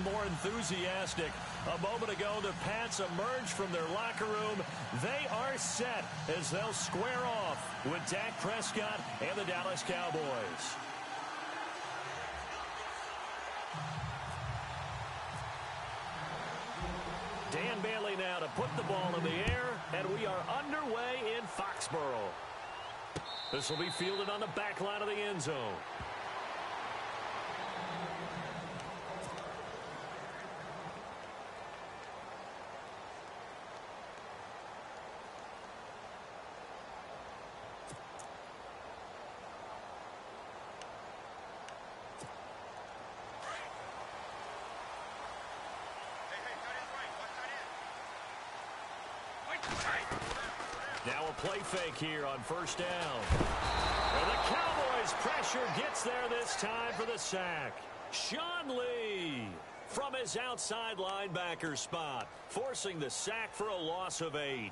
nothing more enthusiastic. A moment ago, the Pats emerged from their locker room. They are set as they'll square off with Dak Prescott and the Dallas Cowboys. Dan Bailey now to put the ball in the air, and we are underway in Foxborough. This will be fielded on the back line of the end zone. Now a play fake here on first down. And the Cowboys pressure gets there this time for the sack. Sean Lee from his outside linebacker spot, forcing the sack for a loss of 8.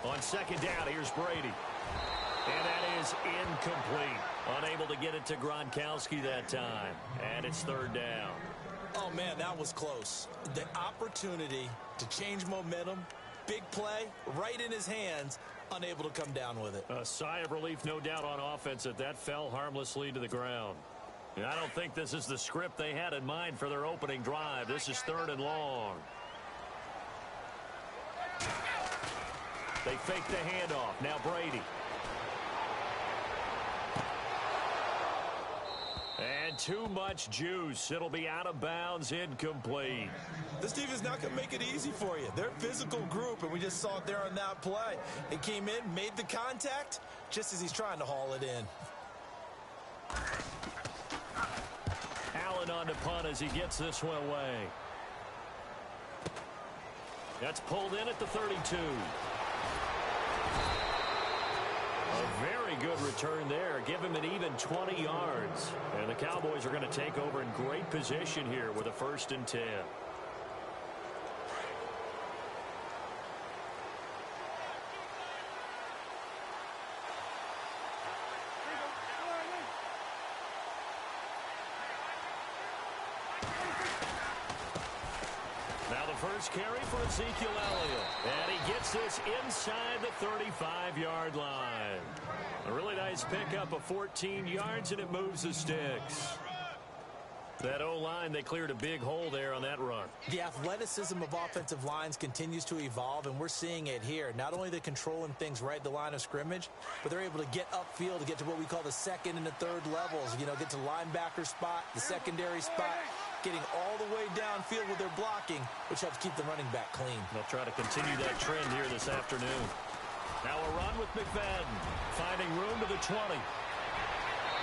On second down, here's Brady. And that is incomplete. Unable to get it to Gronkowski that time. And it's third down. Oh, man, that was close. The opportunity to change momentum, big play, right in his hands, unable to come down with it. A sigh of relief, no doubt, on offense that that fell harmlessly to the ground. And I don't think this is the script they had in mind for their opening drive. This is third and long. They fake the handoff. Now Brady. And too much juice. It'll be out of bounds, incomplete. This team is not going to make it easy for you. They're a physical group, and we just saw it there on that play. He came in, made the contact, just as he's trying to haul it in. Allen on to punt as he gets this one away. That's pulled in at the 32. A very good return there. Give him an even 20 yards. And the Cowboys are going to take over in great position here with a 1st and 10. Now the first carry for Ezekiel Elliott. And he gets this inside the 35-yard line. A really nice pickup of 14 yards, and it moves the sticks. That O-line, they cleared a big hole there on that run. The athleticism of offensive lines continues to evolve, and we're seeing it here. Not only are they controlling things right at the line of scrimmage, but they're able to get upfield to get to what we call the second and the third levels. You know, get to linebacker spot, the secondary spot, getting all the way downfield with their blocking, which helps keep the running back clean. They'll try to continue that trend here this afternoon. Now a run with McFadden, finding room to the 20.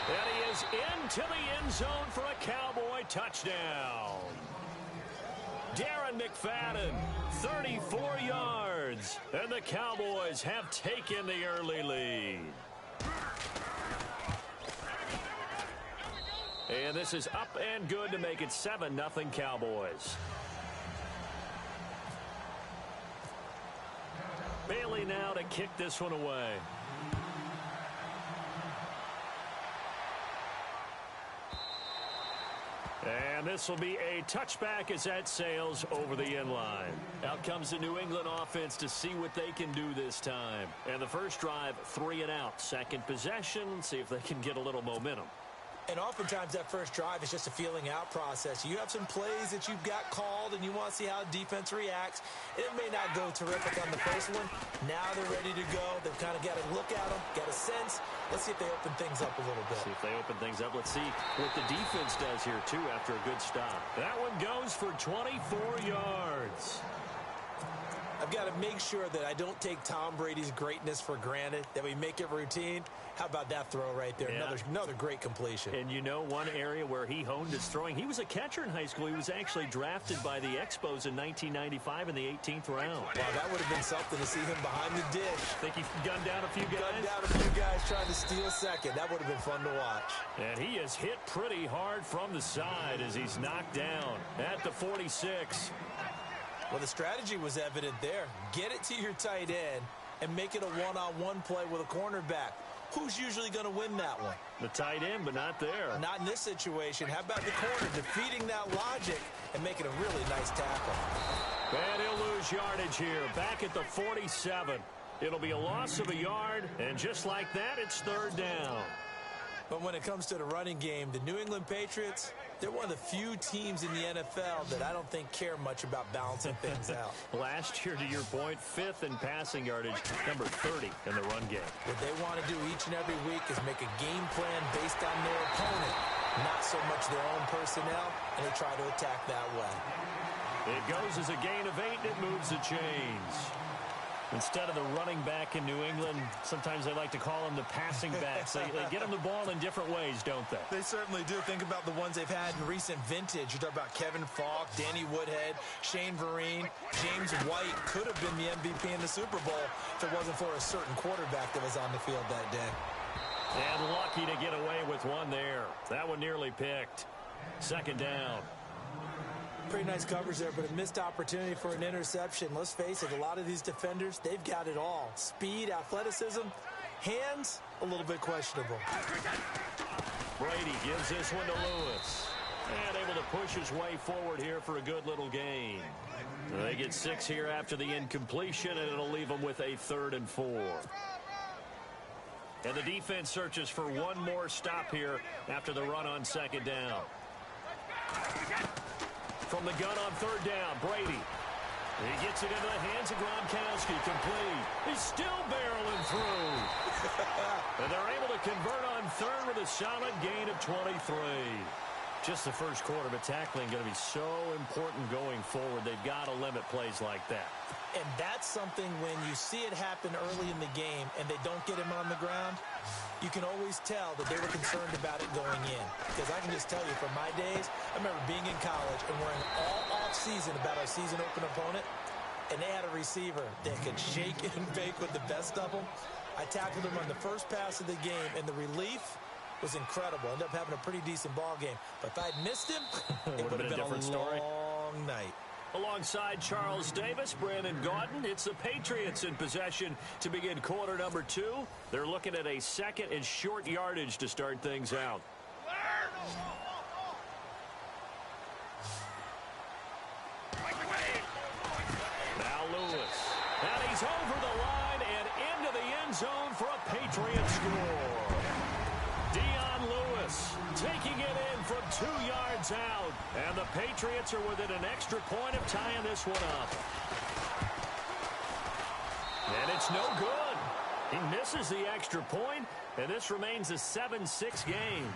And he is into the end zone for a Cowboy touchdown. Darren McFadden, 34 yards. And the Cowboys have taken the early lead. And this is up and good to make it 7-0 Cowboys. Bailey now to kick this one away. And this will be a touchback as that sails over the end line. Out comes the New England offense to see what they can do this time. And the first drive, 3 and out. Second possession, see if they can get a little momentum. And oftentimes that first drive is just a feeling out process. You have some plays that you've got called and you want to see how the defense reacts. It may not go terrific on the first one. Now they're ready to go. They've kind of got to look at them, got a sense. Let's see if they open things up a little bit. See if they open things up. Let's see what the defense does here, too, after a good stop. That one goes for 24 yards. I've got to make sure that I don't take Tom Brady's greatness for granted, that we make it routine. How about that throw right there? Yeah. Another great completion. And you know one area where he honed his throwing, he was a catcher in high school. He was actually drafted by the Expos in 1995 in the 18th round. Wow, that would have been something to see him behind the dish. Think he gunned down a few guys? Gunned down a few guys trying to steal second. That would have been fun to watch. And he is hit pretty hard from the side as he's knocked down at the 46. Well, the strategy was evident there. Get it to your tight end and make it a one-on-one play with a cornerback. Who's usually going to win that one? The tight end, but not there. Not in this situation. How about the corner defeating that logic and making a really nice tackle? And he'll lose yardage here, back at the 47. It'll be a loss of a yard, and just like that, it's third down. But when it comes to the running game, the New England Patriots, they're one of the few teams in the NFL that I don't think care much about balancing things out. Last year, to your point, 5th in passing yardage, number 30 in the run game. What they want to do each and every week is make a game plan based on their opponent, not so much their own personnel, and they try to attack that way. It goes as a gain of 8, and it moves the chains. Instead of the running back in New England, sometimes they like to call them the passing backs. They get them the ball in different ways, don't they? They certainly do. Think about the ones they've had in recent vintage. You talk about Kevin Falk, Danny Woodhead, Shane Vereen, James White could have been the MVP in the Super Bowl if it wasn't for a certain quarterback that was on the field that day. And lucky to get away with one there. That one nearly picked. Second down. Pretty nice coverage there, but a missed opportunity for an interception. Let's face it, a lot of these defenders, they've got it all. Speed, athleticism, hands, a little bit questionable. Brady gives this one to Lewis. And able to push his way forward here for a good little gain. They get 6 here after the incompletion, and it'll leave them with a 3rd and 4. And the defense searches for one more stop here after the run on second down. From the gun on third down, Brady. He gets it into the hands of Gronkowski, complete. He's still barreling through. And they're able to convert on third with a solid gain of 23. Just the first quarter, but tackling going to be so important going forward. They've got to limit plays like that. And that's something when you see it happen early in the game and they don't get him on the ground, you can always tell that they were concerned about it going in. Because I can just tell you from my days, I remember being in college and worrying all off-season about our season open opponent, and they had a receiver that could shake and bake with the best of them. I tackled him on the first pass of the game, and the relief was incredible. Ended up having a pretty decent ball game. But if I'd missed him, it would have been a different story. Long night. Alongside Charles Davis, Brandon Gaudin, it's the Patriots in possession to begin quarter number 2. They're looking at a 2nd and short yardage to start things out. Now Lewis. And he's over the line and into the end zone for a Patriot score. Dion Lewis taking it in from 2 yards out. And the Patriots are within an extra point of tying this one up. And it's no good. He misses the extra point, and this remains a 7-6 game.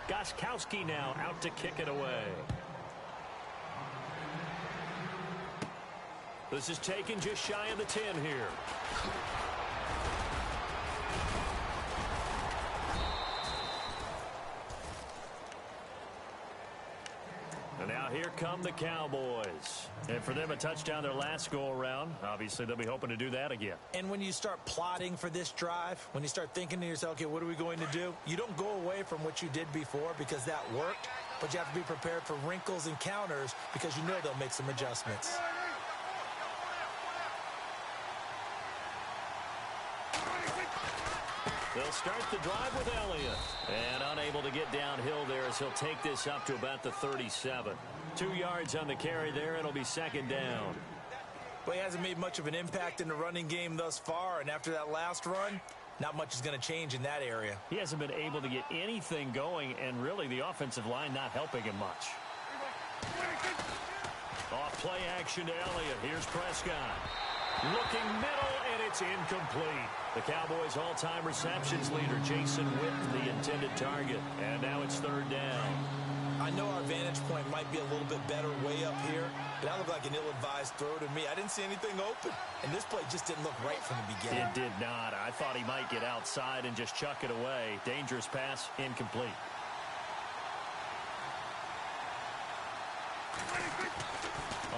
Gostkowski now out to kick it away. This is taken just shy of the 10 here. And now here come the Cowboys. And for them, a touchdown their last go-around. Obviously, they'll be hoping to do that again. And when you start plotting for this drive, when you start thinking to yourself, okay, what are we going to do? You don't go away from what you did before because that worked, but you have to be prepared for wrinkles and counters because you know they'll make some adjustments. They'll start the drive with Elliott. And unable to get downhill there as he'll take this up to about the 37. 2 yards on the carry there. It'll be second down. Well, he hasn't made much of an impact in the running game thus far. And after that last run, not much is going to change in that area. He hasn't been able to get anything going. And really the offensive line not helping him much. Off play action to Elliott. Here's Prescott. Looking middle, and it's incomplete. The Cowboys' all-time receptions leader, Jason Witten, the intended target. And now it's third down. I know our vantage point might be a little bit better way up here, but that looked like an ill-advised throw to me. I didn't see anything open, and this play just didn't look right from the beginning. It did not. I thought he might get outside and just chuck it away. Dangerous pass, incomplete.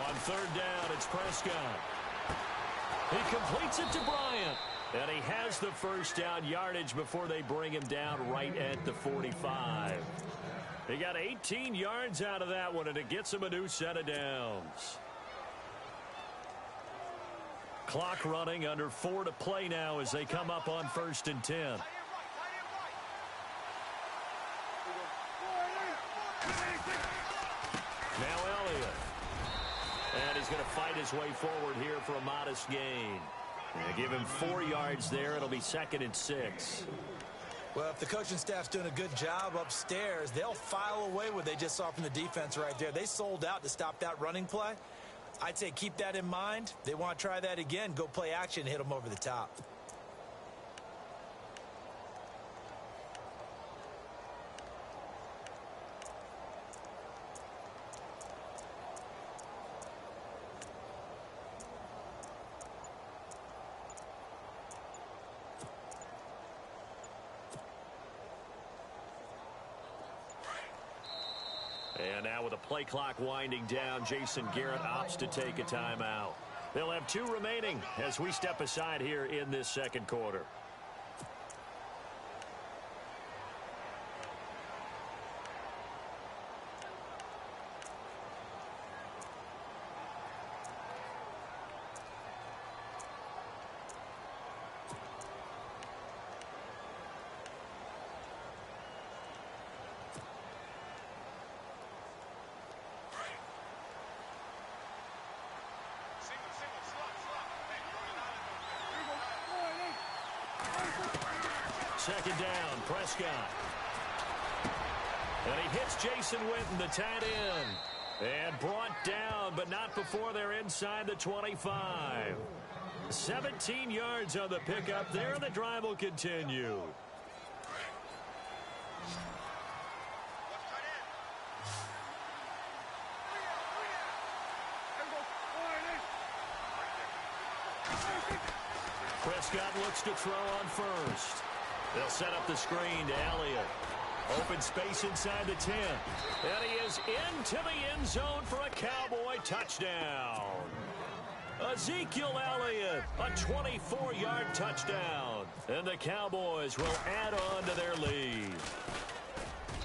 On third down, it's Prescott. He completes it to Bryant. And he has the first down yardage before they bring him down right at the 45. He got 18 yards out of that one, and it gets him a new set of downs. Clock running, under 4 to play now as they come up on 1st and 10. Now Elliott. And he's going to fight his way forward here for a modest gain. They give him 4 yards there. It'll be 2nd and 6. Well, if the coaching staff's doing a good job upstairs, they'll file away what they just saw from the defense right there. They sold out to stop that running play. I'd say keep that in mind. They want to try that again. Go play action, hit them over the top. And now with the play clock winding down, Jason Garrett opts to take a timeout. They'll have 2 remaining as we step aside here in this 2nd quarter. Second down, Prescott. And he hits Jason Witten, the tight end. And brought down, but not before they're inside the 25. 17 yards on the pickup there, and the drive will continue. Prescott looks to throw on first. They'll set up the screen to Elliott. Open space inside the 10. And he is into the end zone for a Cowboy touchdown. Ezekiel Elliott, a 24-yard touchdown. And the Cowboys will add on to their lead.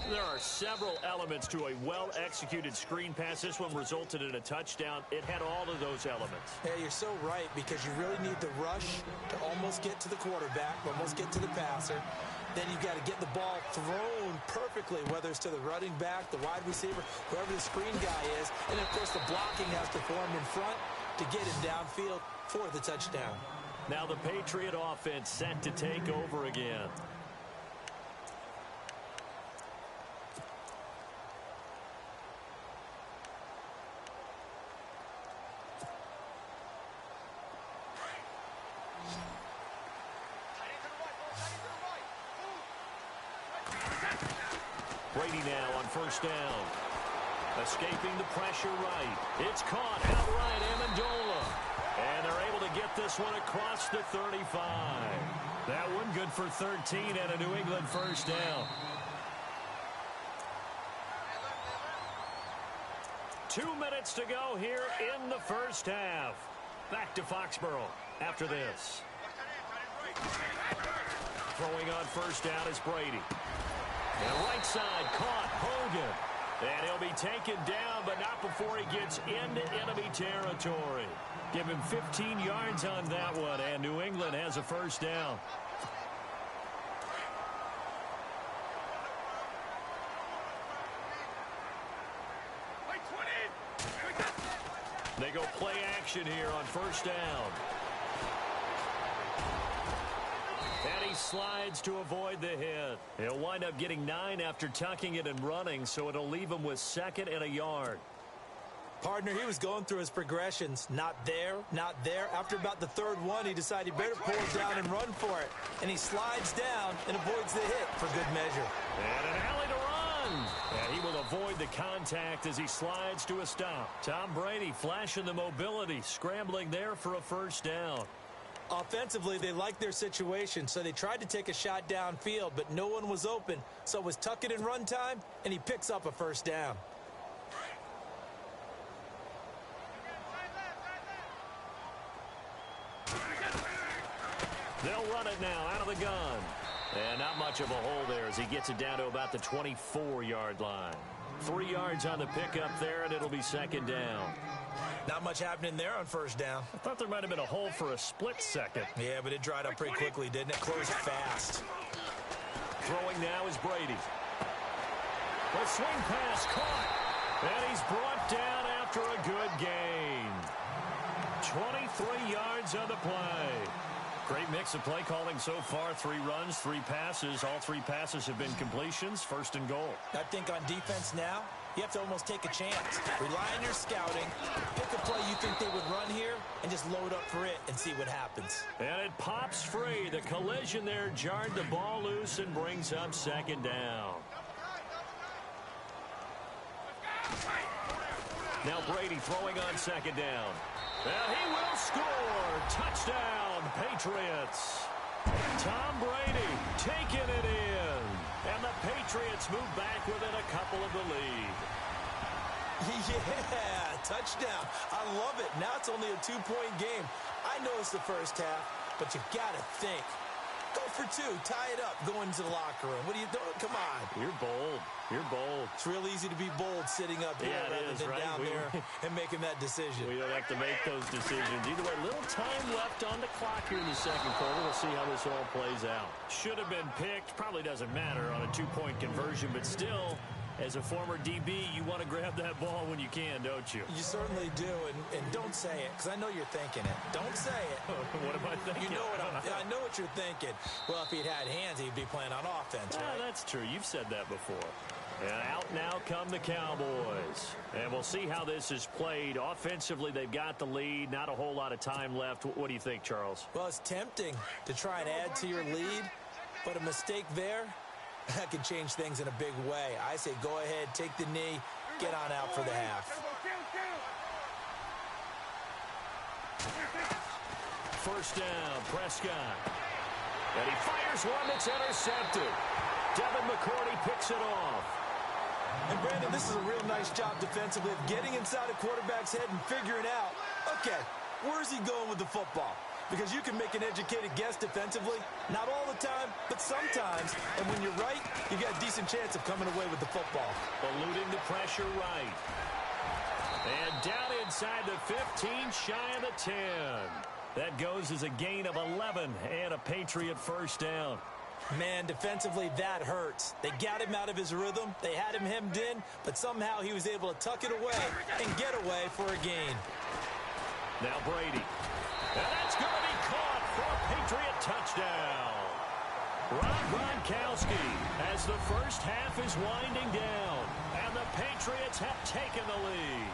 There are several elements to a well-executed screen pass. This one resulted in a touchdown. It had all of those elements. Yeah, you're so right, because you really need the rush to almost get to the quarterback, almost get to the passer. Then you've got to get the ball thrown perfectly, whether it's to the running back, the wide receiver, whoever the screen guy is. And, of course, the blocking has to form in front to get him downfield for the touchdown. Now the Patriot offense set to take over again. Brady now on first down. Escaping the pressure right. It's caught outright, Amendola. And they're able to get this one across the 35. That one good for 13 and a New England first down. 2 minutes to go here in the first half. Back to Foxborough after this. Throwing on first down is Brady. And right side caught Hogan. And he'll be taken down, but not before he gets into enemy territory. Give him 15 yards on that one, and New England has a first down. They go play action here on first down. And he slides to avoid the hit. He'll wind up getting 9 after tucking it and running, so it'll leave him with 2nd and a yard. Partner, he was going through his progressions. Not there, not there. After about the 3rd one, he decided he better pull it down and run for it. And he slides down and avoids the hit for good measure. And an alley to run. And he will avoid the contact as he slides to a stop. Tom Brady flashing the mobility, scrambling there for a first down. Offensively, they liked their situation, so they tried to take a shot downfield, but no one was open. So it was tuck it and run time, and he picks up a first down. They'll run it now out of the gun. And not much of a hole there as he gets it down to about the 24-yard line. 3 yards on the pickup there, and it'll be second down. Not much happening there on first down. I thought there might have been a hole for a split second. Yeah, but it dried up pretty quickly, didn't it? Closed fast. Throwing now is Brady. The swing pass caught. And he's brought down after a good gain. 23 yards on the play. Great mix of play calling so far. 3 runs, 3 passes. All 3 passes have been completions. First and goal. I think on defense now, you have to almost take a chance. Rely on your scouting. Pick a play you think they would run here and just load up for it and see what happens. And it pops free. The collision there jarred the ball loose and brings up second down. Now Brady throwing on second down. And he will score. Touchdown, Patriots. Tom Brady taking it in. And the Patriots move back within a couple of the lead. Yeah, touchdown. I love it. Now it's only a 2-point game. I know it's the first half, but you got to think. Go for 2. Tie it up. Go into the locker room. What are you doing? Come on. You're bold. You're bold. It's real easy to be bold sitting up here rather than right? down there and making that decision. We don't have to make those decisions. Either way, little time left on the clock here in the second quarter. We'll see how this all plays out. Should have been picked. Probably doesn't matter on a 2-point conversion, but still, as a former DB, you want to grab that ball when you can, don't you? You certainly do, and don't say it, because I know you're thinking it. Don't say it. What am I thinking? You know I know what you're thinking. Well, if he'd had hands, he'd be playing on offense, right? That's true. You've said that before. And out now come the Cowboys. And we'll see how this is played. Offensively, they've got the lead. Not a whole lot of time left. What do you think, Charles? Well, it's tempting to try and add to your lead, but a mistake there, that can change things in a big way. I say go ahead, take the knee, get on out for the half. First down, Prescott. And he fires one that's intercepted. Devin McCourty picks it off. And, Brandon, this is a real nice job defensively of getting inside a quarterback's head and figuring out, okay, where's he going with the football? Because you can make an educated guess defensively, not all the time, but sometimes. And when you're right, you got a decent chance of coming away with the football. Eluding the pressure right. And down inside the 15, shy of the 10. That goes as a gain of 11 and a Patriot first down. Man, defensively, that hurts. They got him out of his rhythm. They had him hemmed in, but somehow he was able to tuck it away and get away for a gain. Now Brady. And that's going to be caught for a Patriot touchdown. Rob Gronkowski as the first half is winding down, and the Patriots have taken the lead.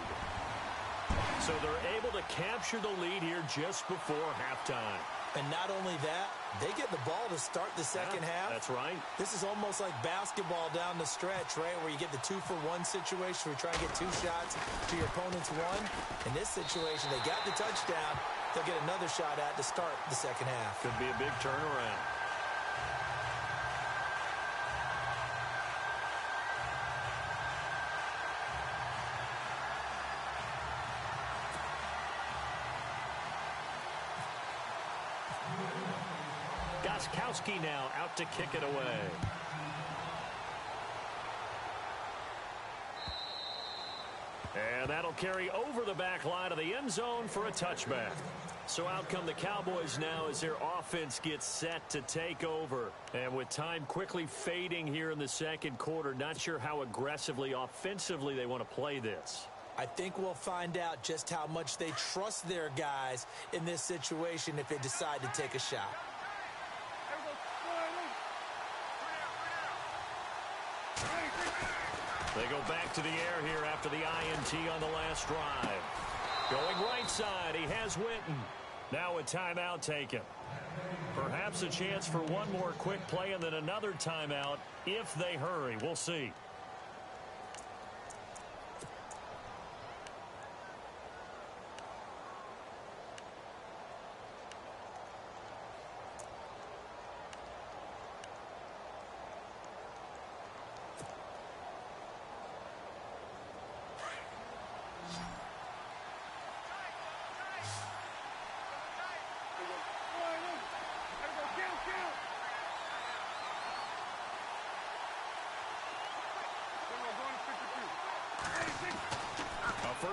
So they're able to capture the lead here just before halftime. And not only that, they get the ball to start the second half. That's right. This is almost like basketball down the stretch, right, where you get the 2-for-1 situation where you try and get 2 shots to your opponent's 1. In this situation, they got the touchdown. They'll get another shot at to start the second half. Could be a big turnaround. Gostkowski now out to kick it away. And that'll carry over the back line of the end zone for a touchback. So out come the Cowboys now as their offense gets set to take over. And with time quickly fading here in the second quarter, not sure how aggressively, offensively they want to play this. I think we'll find out just how much they trust their guys in this situation if they decide to take a shot. They go back to the air here after the INT on the last drive. Going right side, he has Witten. Now a timeout taken. Perhaps a chance for one more quick play and then another timeout if they hurry. We'll see.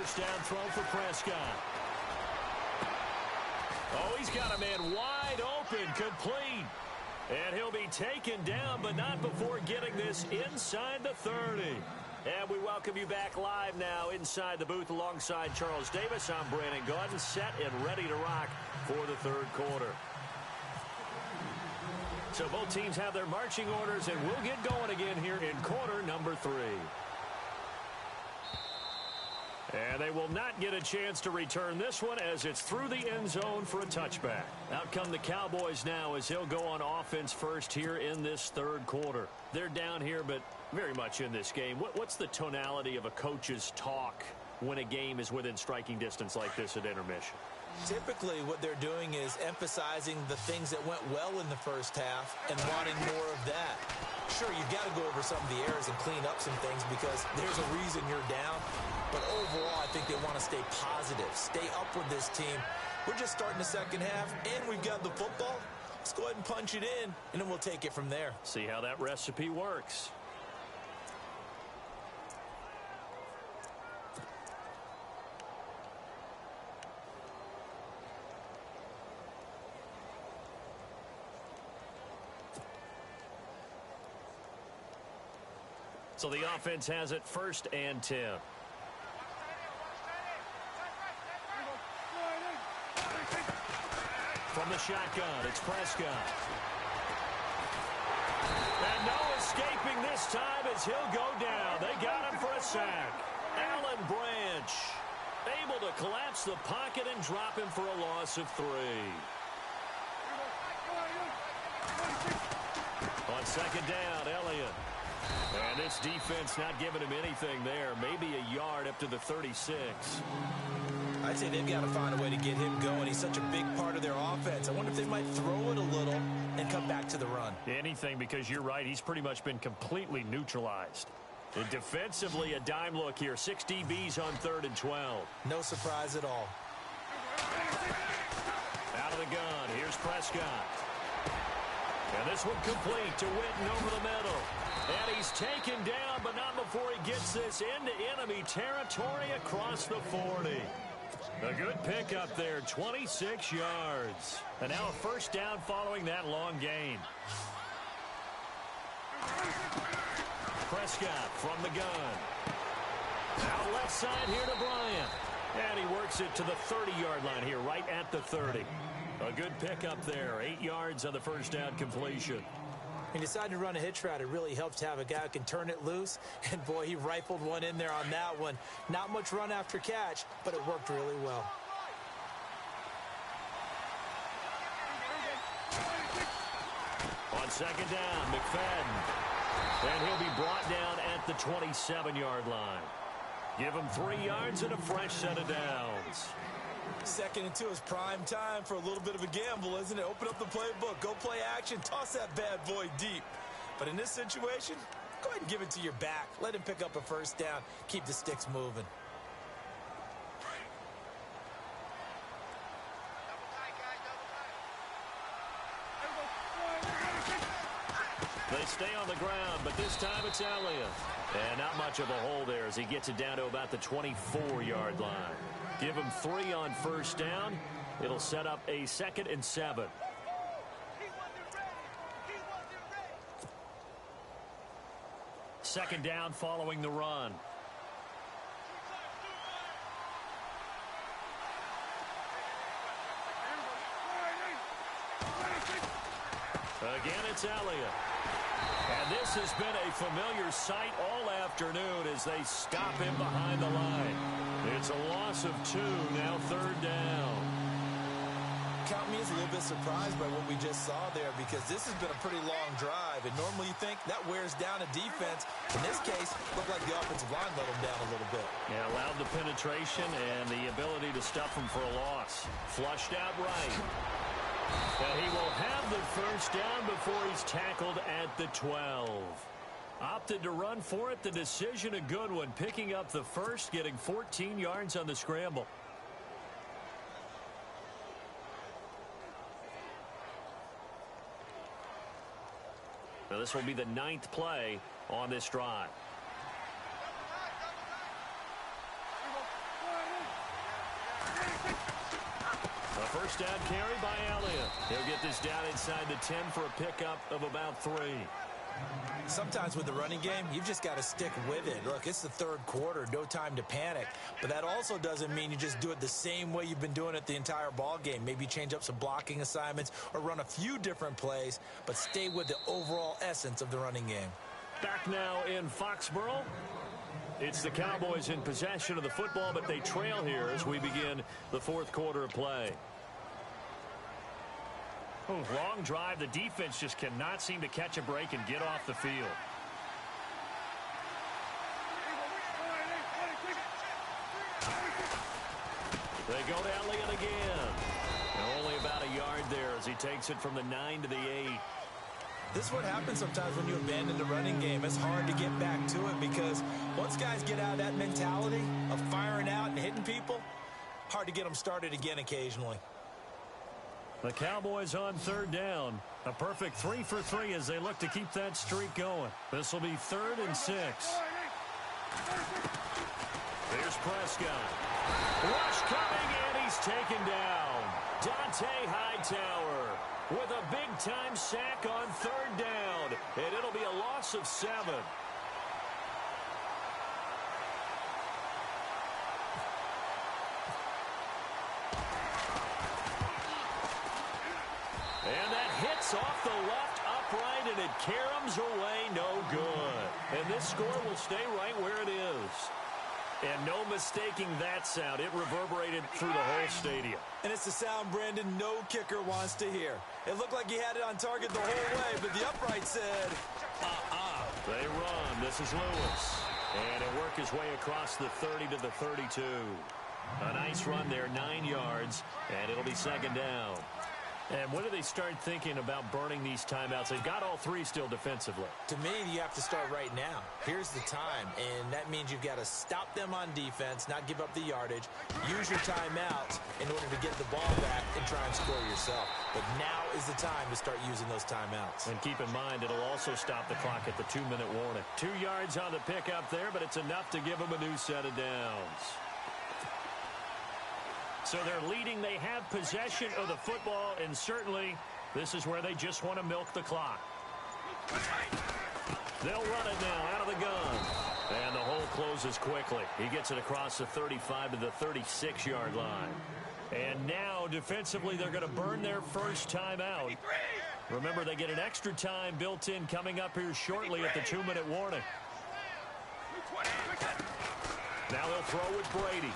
first down throw for Prescott. Oh, he's got a man wide open, complete. And he'll be taken down, but not before getting this inside the 30. And we welcome you back live now inside the booth alongside Charles Davis. I'm Brandon Gaudin, set and ready to rock for the third quarter. So both teams have their marching orders, and we'll get going again here in quarter number 3. And they will not get a chance to return this one as it's through the end zone for a touchback. Out come the Cowboys now as he'll go on offense first here in this third quarter. They're down here, but very much in this game. What's the tonality of a coach's talk when a game is within striking distance like this at intermission? Typically, what they're doing is emphasizing the things that went well in the first half and wanting more of that. Sure, you've got to go over some of the errors and clean up some things because there's a reason you're down. But overall, I think they want to stay positive, stay up with this team. We're just starting the second half, and we've got the football. Let's go ahead and punch it in, and then we'll take it from there. See how that recipe works. So the offense has it first and 10. From the shotgun, it's Prescott. And no escaping this time as he'll go down. They got him for a sack. Alan Branch able to collapse the pocket and drop him for a loss of 3. On second down, Elliott. And this defense not giving him anything there. Maybe a yard up to the 36. I'd say they've got to find a way to get him going. He's such a big part of their offense. I wonder if they might throw it a little and come back to the run. Anything, because you're right. He's pretty much been completely neutralized. And defensively, a dime look here. 6 DBs on 3rd and 12. No surprise at all. Out of the gun. Here's Prescott. And this one complete to Witten over the middle. And he's taken down, but not before he gets this into enemy territory across the 40. A good pickup there, 26 yards. And now a first down following that long gain. Prescott from the gun. Now left side here to Bryant. And he works it to the 30-yard line here, right at the 30. A good pickup there, 8 yards on the first down completion. He decided to run a hitch route. It really helps to have a guy who can turn it loose. And, boy, he rifled one in there on that one. Not much run after catch, but it worked really well. On second down, McFadden. And he'll be brought down at the 27-yard line. Give him 3 yards and a fresh set of downs. 2nd and 2 is prime time for a little bit of a gamble, isn't it? Open up the playbook, go play action, toss that bad boy deep. But in this situation, go ahead and give it to your back. Let him pick up a first down. Keep the sticks moving. They stay on the ground, but this time it's Elliott. And not much of a hole there as he gets it down to about the 24-yard line. Give him 3 on first down. It'll set up a 2nd and 7. Second down following the run. Again, it's Elliott. And this has been a familiar sight all afternoon as they stop him behind the line. It's a loss of 2, now 3rd down. Count me as a little bit surprised by what we just saw there because this has been a pretty long drive. And normally you think that wears down a defense. In this case, looked like the offensive line let him down a little bit. Yeah, allowed the penetration and the ability to stuff him for a loss. Flushed out right. And he will have the first down before he's tackled at the 12. Opted to run for it. The decision a good one. Picking up the first, getting 14 yards on the scramble. Now this will be the 9th play on this drive. A first down carry by Elliott. He'll get this down inside the 10 for a pickup of about 3. Sometimes with the running game, you've just got to stick with it. Look, it's the third quarter, no time to panic. But that also doesn't mean you just do it the same way you've been doing it the entire ball game. Maybe change up some blocking assignments or run a few different plays, but stay with the overall essence of the running game. Back now in Foxborough. It's the Cowboys in possession of the football, but they trail here as we begin the fourth quarter of play. Long drive. The defense just cannot seem to catch a break and get off the field. They go to Elliott again. And only about a yard there as he takes it from the 9 to the 8. This is what happens sometimes when you abandon the running game. It's hard to get back to it because once guys get out of that mentality of firing out and hitting people, hard to get them started again occasionally. The Cowboys on third down. A perfect 3 for 3 as they look to keep that streak going. This will be 3rd and 6. Here's Prescott. Rush coming, and he's taken down. Dante Hightower with a big-time sack on third down. And it'll be a loss of 7. And that hits off the left upright, and it caroms away no good. And this score will stay right where it is. And no mistaking that sound. It reverberated through the whole stadium. And it's the sound, Brandon, no kicker wants to hear. It looked like he had it on target the whole way, but the upright said, They run. This is Lewis. And he'll work his way across the 30 to the 32. A nice run there, 9 yards, and it'll be 2nd down. And when do they start thinking about burning these timeouts? They've got all 3 still defensively. To me, you have to start right now. Here's the time, and that means you've got to stop them on defense, not give up the yardage, use your timeouts in order to get the ball back and try and score yourself. But now is the time to start using those timeouts. And keep in mind, it'll also stop the clock at the 2-minute warning. 2 yards on the pickup there, but it's enough to give them a new set of downs. So they're leading. They have possession of the football, and certainly this is where they just want to milk the clock. They'll run it now out of the gun. And the hole closes quickly. He gets it across the 35 to the 36-yard line. And now, defensively, they're going to burn their first timeout. Remember, they get an extra time built in coming up here shortly at the 2-minute warning. Now they'll throw with Brady.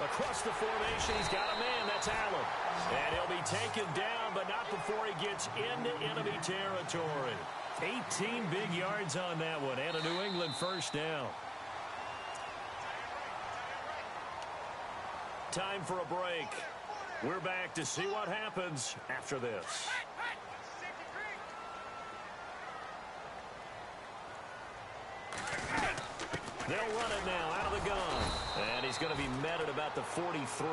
Across the formation, he's got a man. That's Allen. And he'll be taken down, but not before he gets into enemy territory. 18 big yards on that one, and a New England first down. Time for a break. We're back to see what happens after this. They'll run it now out of the gun. And he's going to be met at about the 43.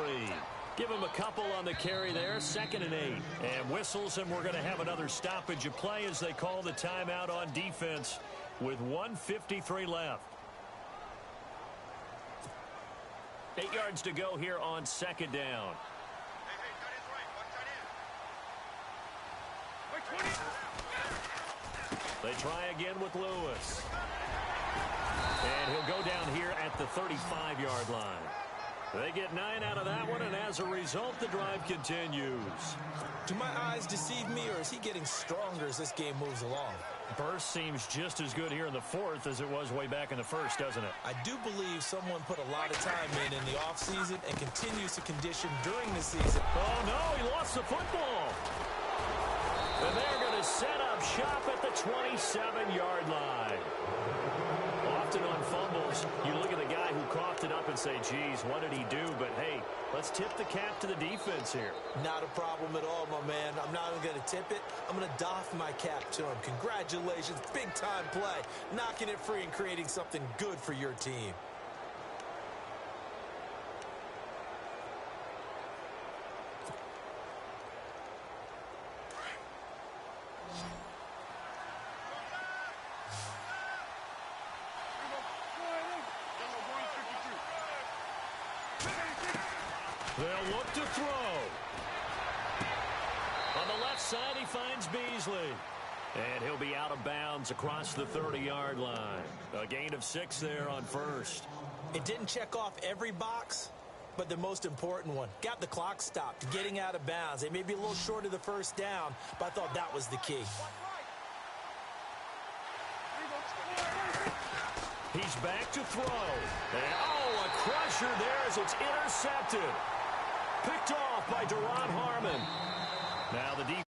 Give him a couple on the carry there. 2nd and 8. And whistles, and we're going to have another stoppage of play as they call the timeout on defense with 1:53 left. 8 yards to go here on 2nd down. They try again with Lewis. And he'll go down here at the 35-yard line. They get 9 out of that one, and as a result, the drive continues. Do my eyes deceive me, or is he getting stronger as this game moves along? Burst seems just as good here in the 4th as it was way back in the 1st, doesn't it? I do believe someone put a lot of time in the offseason and continues to condition during the season. Oh, no, he lost the football. And they're going to set up shop at the 27-yard line. Often on fumbles, you look at the guy who coughed it up and say, geez, what did he do? But, hey, let's tip the cap to the defense here. Not a problem at all, my man. I'm not even going to tip it. I'm going to doff my cap to him. Congratulations. Big-time play. Knocking it free and creating something good for your team. They'll look to throw. On the left side, he finds Beasley. And he'll be out of bounds across the 30-yard line. A gain of 6 there on first. It didn't check off every box, but the most important one. Got the clock stopped, getting out of bounds. They may be a little short of the first down, but I thought that was the key. He's back to throw. And, oh, a crusher there as it's intercepted. Picked off by Duron Harmon. Now the defense.